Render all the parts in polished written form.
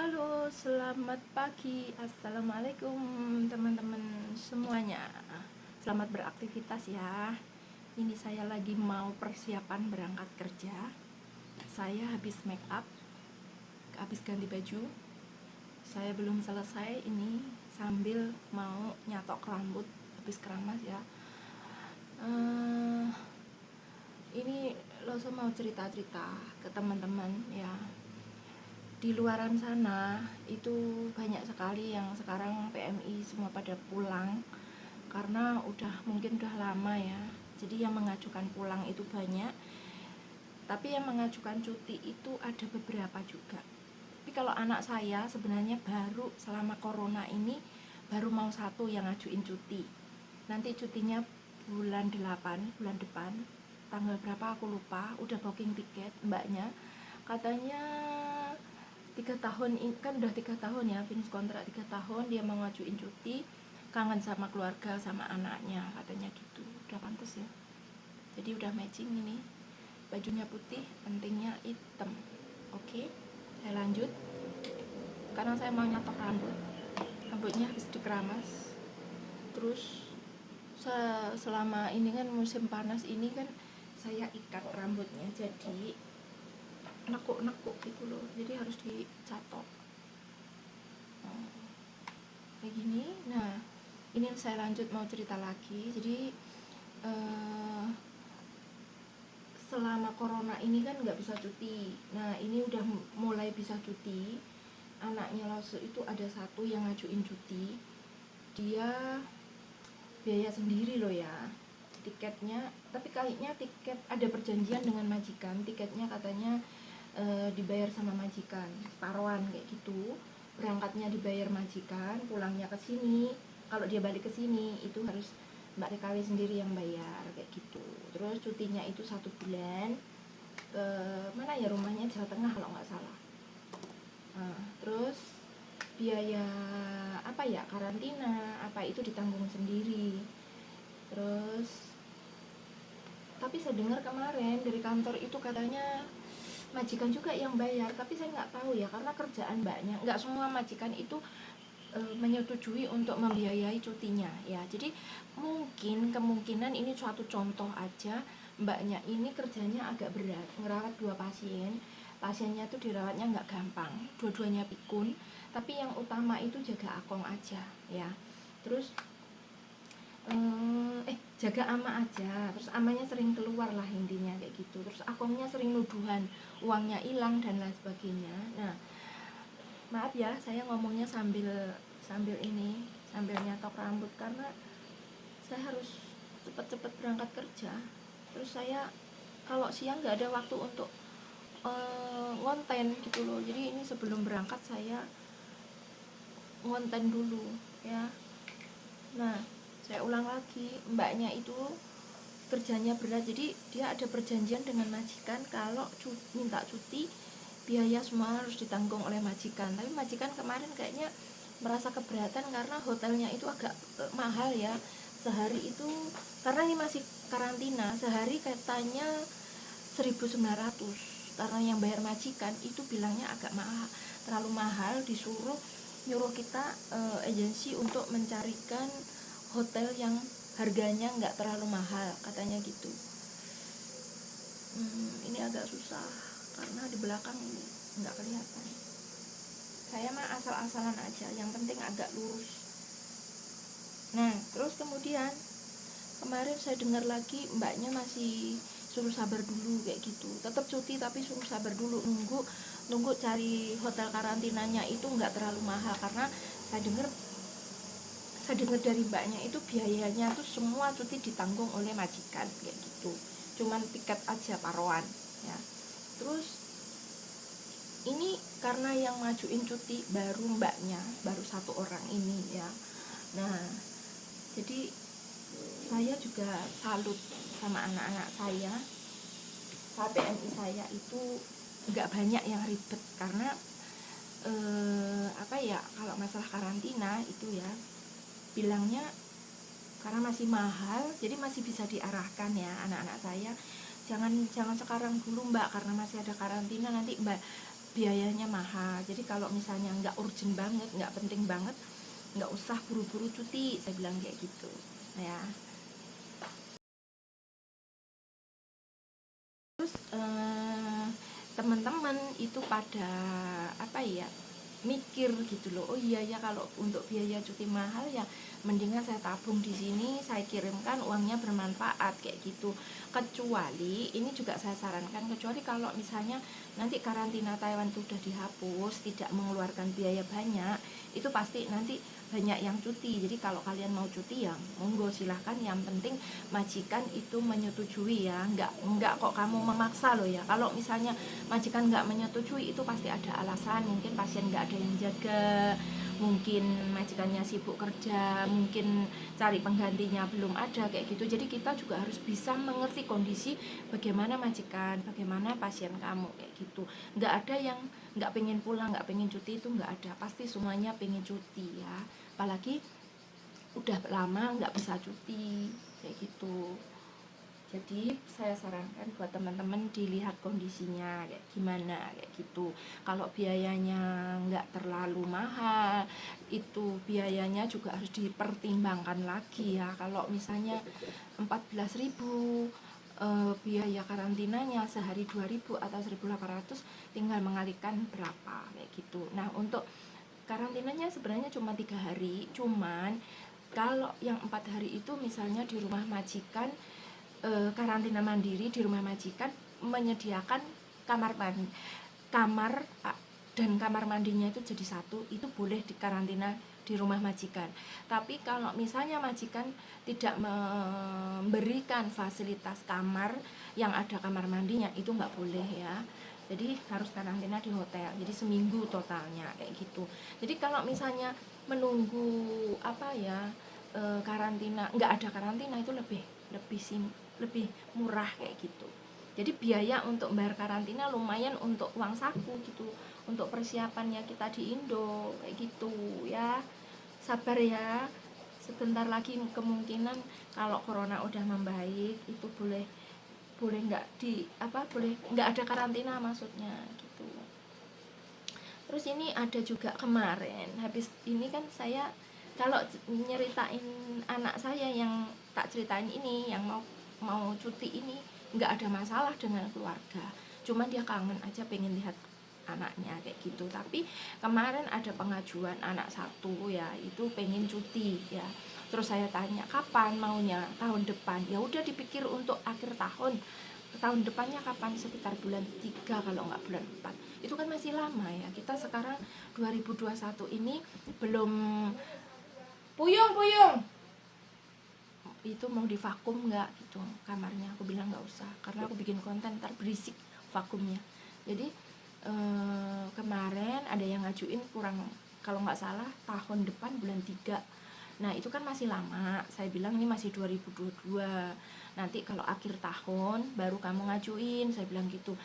Halo, selamat pagi. Assalamualaikum teman-teman semuanya. Selamat beraktivitas ya. Ini saya lagi mau persiapan berangkat kerja. Saya habis make up, habis ganti baju. Saya belum selesai ini sambil mau nyatok rambut, habis keramas ya. Ini Loso mau cerita-cerita ke teman-teman ya. Di luaran sana itu banyak sekali yang sekarang PMI semua pada pulang karena mungkin udah lama ya. Jadi yang mengajukan pulang itu banyak, tapi yang mengajukan cuti itu ada beberapa juga. Tapi kalau anak saya sebenarnya baru selama corona ini baru mau satu yang ngajuin cuti. Nanti cutinya bulan 8, bulan depan, tanggal berapa aku lupa. Udah booking tiket mbaknya, katanya 3 tahun kan udah 3 tahun ya, finish kontrak 3 tahun, dia mau ngajuin cuti, kangen sama keluarga sama anaknya katanya gitu. Udah pantas ya, jadi udah matching ini, bajunya putih, pentingnya hitam. Oke, saya lanjut. Karena saya mau nyatok rambutnya habis dikeramas. Terus selama ini kan musim panas ini kan saya ikat rambutnya jadi nekuk-nekuk gitu loh, jadi harus dicatok kayak gini. Nah, ini saya lanjut mau cerita lagi. Jadi selama corona ini kan nggak bisa cuti. Nah, ini udah mulai bisa cuti. Anaknya Loso itu ada satu yang ngajuin cuti, dia biaya sendiri loh ya tiketnya. Tapi kayaknya tiket ada perjanjian dengan majikan, tiketnya katanya dibayar sama majikan, separuhan kayak gitu. Berangkatnya dibayar majikan, pulangnya ke sini. Kalau dia balik ke sini itu harus Mbak TKW sendiri yang bayar kayak gitu. Terus cutinya itu 1 bulan. Ke mana ya, rumahnya Jawa Tengah kalau nggak salah. Nah, terus biaya apa ya, karantina apa itu ditanggung sendiri. Terus tapi saya dengar kemarin dari kantor itu katanya majikan juga yang bayar, tapi saya nggak tahu ya karena kerjaan mbaknya. Nggak semua majikan itu menyetujui untuk membiayai cutinya ya. Jadi kemungkinan ini suatu contoh aja, mbaknya ini kerjanya agak berat, ngerawat 2 pasien. Pasiennya tuh dirawatnya nggak gampang, dua-duanya pikun, tapi yang utama itu jaga akong aja ya. Terus jaga ama aja, terus amanya sering keluar lah intinya kayak gitu. Terus akongnya sering nuduhan uangnya hilang dan lain sebagainya. Nah, maaf ya saya ngomongnya sambil nyatok rambut karena saya harus cepet-cepet berangkat kerja. Terus saya kalau siang nggak ada waktu untuk ngonten gitu loh. Jadi ini sebelum berangkat saya ngonten dulu ya. Nah, saya ulang lagi, mbaknya itu kerjanya berat, jadi dia ada perjanjian dengan majikan kalau minta cuti biaya semua harus ditanggung oleh majikan. Tapi majikan kemarin kayaknya merasa keberatan karena hotelnya itu agak mahal ya. Sehari itu karena ini masih karantina, sehari katanya 1.900. Karena yang bayar majikan itu bilangnya agak mahal, terlalu mahal, nyuruh kita agensi untuk mencarikan hotel yang harganya nggak terlalu mahal katanya gitu. Ini agak susah karena di belakang ini nggak kelihatan. Saya mah asal-asalan aja, yang penting agak lurus. Nah, terus kemudian kemarin saya dengar lagi mbaknya masih suruh sabar dulu kayak gitu. Tetap cuti tapi suruh sabar dulu, nunggu cari hotel karantinanya itu nggak terlalu mahal. Karena saya dengar dari mbaknya itu biayanya tuh semua cuti ditanggung oleh majikan kayak gitu, cuman tiket aja paruan ya. Terus ini karena yang majuin cuti baru mbaknya, baru satu orang ini ya. Nah, jadi saya juga salut sama anak-anak saya. PMI saya itu nggak banyak yang ribet karena kalau masalah karantina itu ya bilangnya karena masih mahal, jadi masih bisa diarahkan ya anak-anak saya. Jangan sekarang dulu mbak, karena masih ada karantina, nanti mbak biayanya mahal. Jadi kalau misalnya nggak urgent banget, nggak penting banget, nggak usah buru-buru cuti, saya bilang kayak gitu ya. Terus teman-teman itu pada apa ya, mikir gitu loh, oh iya ya kalau untuk biaya cuti mahal ya mendingan saya tabung di sini, saya kirimkan uangnya bermanfaat kayak gitu. Kecuali ini juga saya sarankan, kecuali kalau misalnya nanti karantina Taiwan itu udah dihapus, tidak mengeluarkan biaya banyak, itu pasti nanti banyak yang cuti. Jadi kalau kalian mau cuti ya monggo silahkan, yang penting majikan itu menyetujui ya, enggak kok kamu memaksa loh ya. Kalau misalnya majikan nggak menyetujui itu pasti ada alasan, mungkin pasien nggak ada yang jaga, mungkin majikannya sibuk kerja, mungkin cari penggantinya belum ada kayak gitu. Jadi kita juga harus bisa mengerti kondisi bagaimana majikan, bagaimana pasien kamu kayak gitu. Nggak ada yang nggak pengen pulang, nggak pengen cuti, itu nggak ada, pasti semuanya pengen cuti ya, apalagi udah lama nggak bisa cuti kayak gitu. Jadi saya sarankan buat teman-teman dilihat kondisinya kayak gimana kayak gitu. Kalau biayanya nggak terlalu mahal, itu biayanya juga harus dipertimbangkan lagi ya. Kalau misalnya 14.000 biaya karantinanya sehari 2.000 atau 1.800, tinggal mengalihkan berapa kayak gitu. Nah, untuk karantinanya sebenarnya cuma 3 hari, cuman kalau yang 4 hari itu misalnya di rumah majikan, karantina mandiri di rumah majikan menyediakan kamar mandi, kamar dan kamar mandinya itu jadi satu, itu boleh dikarantina di rumah majikan. Tapi kalau misalnya majikan tidak memberikan fasilitas kamar yang ada kamar mandinya, itu nggak boleh ya. Jadi harus karantina di hotel, jadi seminggu totalnya kayak gitu. Jadi kalau misalnya menunggu apa ya, karantina, nggak ada karantina, itu lebih lebih lebih murah kayak gitu. Jadi biaya untuk bayar karantina lumayan untuk uang saku gitu, untuk persiapannya kita di Indo kayak gitu ya. Sabar ya, sebentar lagi kemungkinan kalau corona udah membaik itu boleh boleh nggak di apa, boleh nggak ada karantina maksudnya gitu. Terus ini ada juga kemarin habis ini kan, saya kalau nyeritain anak saya yang tak ceritain ini, yang mau cuti ini, nggak ada masalah dengan keluarga, cuman dia kangen aja pengen lihat anaknya kayak gitu. Tapi kemarin ada pengajuan anak satu ya, itu pengen cuti ya. Terus saya tanya kapan maunya, tahun depan. Ya udah dipikir untuk akhir tahun depannya kapan, sekitar bulan 3 kalau nggak bulan 4. Itu kan masih lama ya, kita sekarang 2021 ini belum. Puyung itu mau divakum nggak gitu kamarnya, aku bilang nggak usah karena aku bikin konten ntar berisik vakumnya. Jadi kemarin ada yang ngajuin kurang, kalau nggak salah tahun depan bulan 3. Nah itu kan masih lama, saya bilang ini masih 2022, nanti kalau akhir tahun baru kamu ngajuin, saya bilang gitu.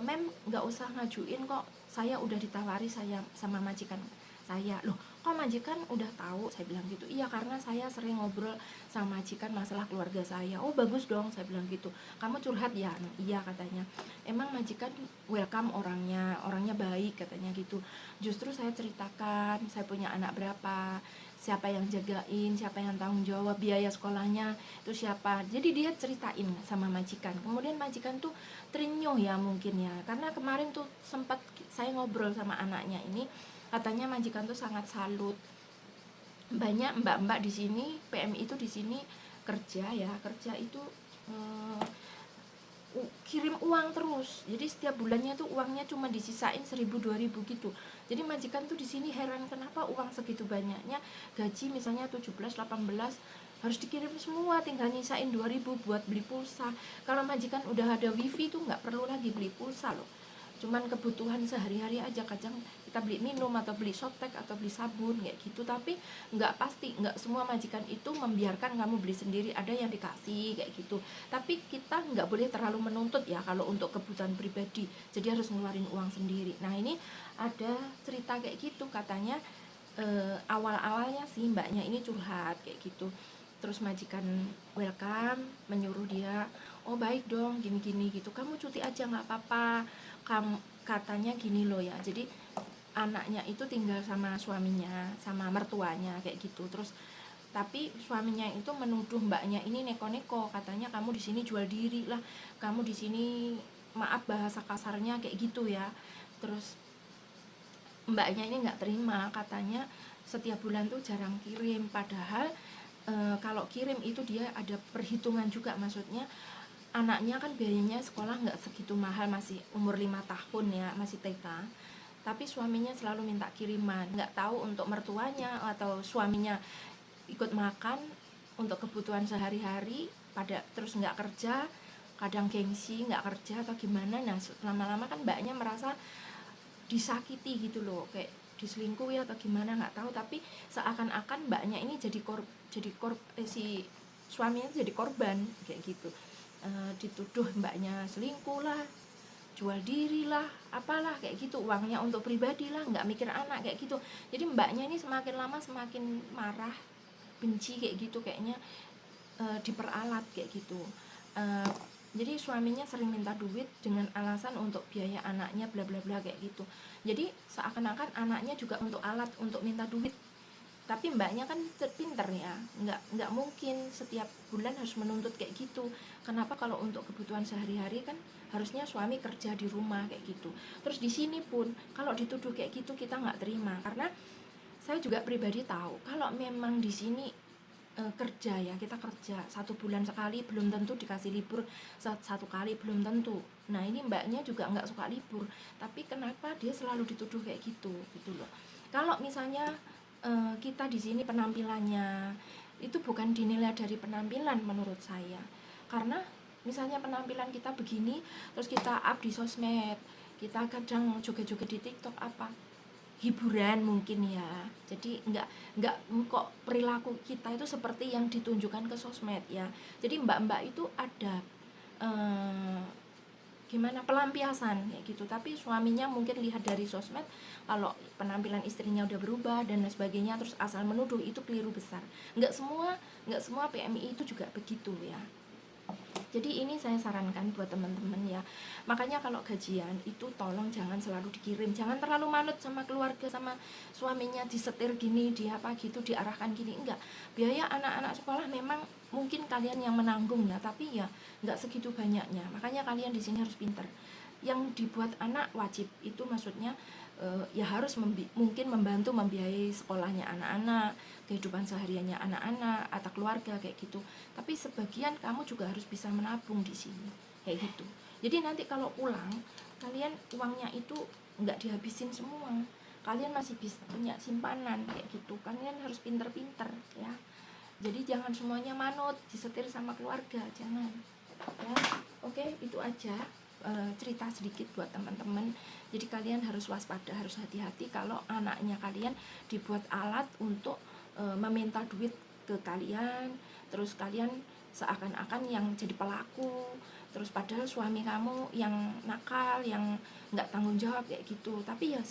Mem nggak usah ngajuin kok, saya udah ditawari saya sama majikan saya. Loh kok majikan udah tahu, saya bilang gitu. Iya karena saya sering ngobrol sama majikan masalah keluarga saya. Oh bagus dong, saya bilang gitu. Kamu curhat ya? Iya katanya, emang majikan welcome, orangnya baik katanya gitu. Justru saya ceritakan saya punya anak berapa, siapa yang jagain, siapa yang tanggung jawab biaya sekolahnya itu siapa. Jadi dia ceritain sama majikan, kemudian majikan tuh terenyuh ya mungkin ya, karena kemarin tuh sempat saya ngobrol sama anaknya ini, katanya majikan tuh sangat salut, banyak mbak-mbak di sini PMI itu di sini kerja ya, kerja itu kirim uang terus, jadi setiap bulannya tuh uangnya cuma disisain 1.000-2.000 gitu. Jadi majikan tuh di sini heran kenapa uang segitu banyaknya, gaji misalnya 17-18 harus dikirim semua, tinggal nyisain 2.000 buat beli pulsa. Kalau majikan udah ada wifi tuh nggak perlu lagi beli pulsa loh, cuman kebutuhan sehari-hari aja, kadang kita beli minum atau beli softtek atau beli sabun kayak gitu. Tapi nggak pasti, nggak semua majikan itu membiarkan kamu beli sendiri, ada yang dikasih kayak gitu. Tapi kita nggak boleh terlalu menuntut ya kalau untuk kebutuhan pribadi, jadi harus ngeluarin uang sendiri. Nah ini ada cerita kayak gitu, katanya awal-awalnya sih mbaknya ini curhat kayak gitu. Terus majikan welcome, menyuruh dia, oh baik dong gini-gini gitu, kamu cuti aja nggak apa-apa, katanya gini loh ya, jadi anaknya itu tinggal sama suaminya, sama mertuanya kayak gitu. Terus tapi suaminya itu menuduh mbaknya ini neko-neko, katanya kamu di sini jual diri lah, kamu di sini, maaf bahasa kasarnya kayak gitu ya. Terus mbaknya ini nggak terima, katanya setiap bulan tuh jarang kirim, padahal kalau kirim itu dia ada perhitungan juga, maksudnya anaknya kan biayanya sekolah nggak segitu mahal, masih umur 5 tahun ya, masih TK, tapi suaminya selalu minta kiriman. Nggak tahu untuk mertuanya atau suaminya ikut makan untuk kebutuhan sehari-hari, pada terus nggak kerja, kadang gengsi nggak kerja atau gimana. Nah lama-lama kan mbaknya merasa disakiti gitu loh, kayak diselingkuhi atau gimana nggak tahu, tapi seakan-akan mbaknya ini si suaminya jadi korban kayak gitu. Dituduh mbaknya selingkuh lah, jual diri lah, apalah kayak gitu, uangnya untuk pribadi lah, nggak mikir anak kayak gitu. Jadi mbaknya ini semakin lama semakin marah, benci kayak gitu, kayaknya diperalat kayak gitu. Jadi suaminya sering minta duit dengan alasan untuk biaya anaknya bla bla bla kayak gitu. Jadi seakan-akan anaknya juga untuk alat untuk minta duit. Tapi mbaknya kan pinter ya, nggak mungkin setiap bulan harus menuntut kayak gitu. Kenapa? Kalau untuk kebutuhan sehari-hari kan harusnya suami kerja di rumah kayak gitu. Terus di sini pun kalau dituduh kayak gitu kita nggak terima, karena saya juga pribadi tahu kalau memang di sini kerja ya, kita kerja 1 bulan sekali belum tentu dikasih libur, 1 kali belum tentu. Nah ini mbaknya juga nggak suka libur, tapi kenapa dia selalu dituduh kayak gitu gitu loh. Kalau misalnya kita di sini penampilannya itu bukan dinilai dari penampilan menurut saya, karena misalnya penampilan kita begini terus kita up di sosmed, kita kadang joget-joget di TikTok, apa hiburan mungkin ya, jadi nggak kok perilaku kita itu seperti yang ditunjukkan ke sosmed ya. Jadi mbak-mbak itu ada gimana pelampiasan kayak gitu, tapi suaminya mungkin lihat dari sosmed kalau penampilan istrinya udah berubah dan lain sebagainya, terus asal menuduh, itu keliru besar. Nggak semua PMI itu juga begitu ya. Jadi ini saya sarankan buat teman-teman ya. Makanya kalau gajian itu tolong jangan selalu dikirim, jangan terlalu manut sama keluarga, sama suaminya, disetir gini, di apa gitu, diarahkan gini, enggak. Biaya anak-anak sekolah memang mungkin kalian yang menanggung ya, tapi ya enggak segitu banyaknya. Makanya kalian di sini harus pinter. Yang dibuat anak wajib itu maksudnya ya harus mungkin membantu membiayai sekolahnya anak-anak, kehidupan sehariannya anak-anak atau keluarga kayak gitu. Tapi sebagian kamu juga harus bisa menabung di sini kayak gitu. Jadi nanti kalau pulang kalian uangnya itu nggak dihabisin semua, kalian masih bisa punya simpanan kayak gitu. Kalian harus pinter-pinter ya. Jadi jangan semuanya manut disetir sama keluarga, jangan ya. Oke, itu aja cerita sedikit buat teman-teman. Jadi kalian harus waspada, harus hati-hati kalau anaknya kalian dibuat alat untuk meminta duit ke kalian, terus kalian seakan-akan yang jadi pelaku, terus padahal suami kamu yang nakal, yang nggak tanggung jawab kayak gitu. Tapi ya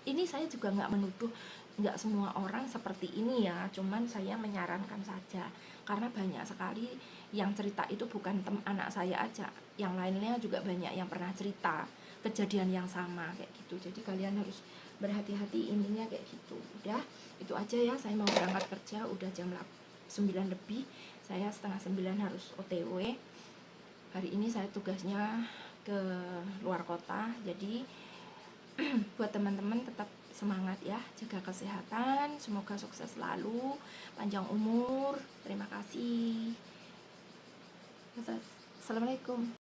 ini saya juga nggak menuduh, nggak semua orang seperti ini ya, cuman saya menyarankan saja, karena banyak sekali yang cerita itu bukan anak saya aja, yang lainnya juga banyak yang pernah cerita kejadian yang sama kayak gitu. Jadi kalian harus berhati-hati intinya kayak gitu. Udah itu aja ya, saya mau berangkat kerja, udah jam 9 lebih, saya setengah 9 harus OTW. Hari ini saya tugasnya ke luar kota, jadi buat teman-teman tetap semangat ya, jaga kesehatan, semoga sukses selalu, panjang umur. Terima kasih. Assalamualaikum.